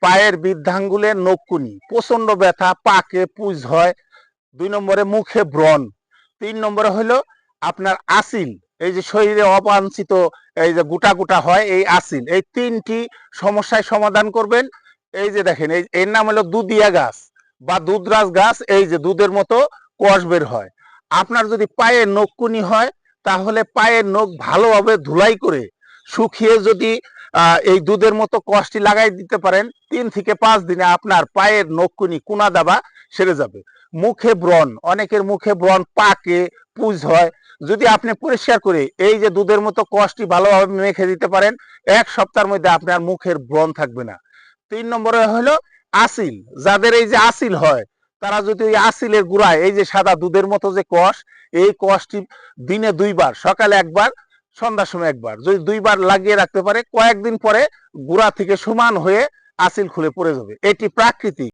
পায়ের বৃদ্ধাঙ্গুলের নখকুনি প্রচন্ড ব্যথা, পাকে পুজ হয়। 2 নম্বরে মুখে ব্রণ। 3 নম্বরে হলো আপনার আসিল, এই যে শরীরে অবাঞ্ছিত এই যে গোটা গোটা হয়, এই আসিল। এই 3টি সমস্যায় সমাধান করবেন। এই যে দেখেন, এর নাম হলো দুধিয়া গাছ বা দুধরাজ গাছ। এই যে দুধের মতো কষ বের হয়। আপনার যদি পায়ের নখকুনি হয়, তাহলে পায়ের নখ ভালোভাবে ধুলাই করে শুকিয়ে যদি এই দুধের মতো কষটি লাগাই দিতে পারেন, 3 থেকে 5 দিনে আপনার পায়ের নখকুনি কুনা দাবা সেরে যাবে। মুখে ব্রণ, অনেকের মুখে ব্রণ, পাকে পুজ হয়। যদি আপনি পরিষ্কার করে এই যে দুধের মতো কষটি ভালোভাবে মেখে দিতে পারেন, 1 সপ্তাহের মধ্যে আপনার মুখের ব্রণ থাকবে না। 3 নম্বরে হলো আসিল। যাদের এই যে আসিল হয়, তারা যদি ওই আসিলের গুঁড়ায় এই যে সাদা দুধের মতো যে কষ, এই কষটি দিনে 2 বার, সকালে 1 বার, সন্ধ্যার সময় 1 বার, যদি 2 বার লাগিয়ে রাখতে পারে, কয়েকদিন পরে গুঁড়া থেকে সমান হয়ে আসিল খুলে পড়ে যাবে। এটি প্রাকৃতিক।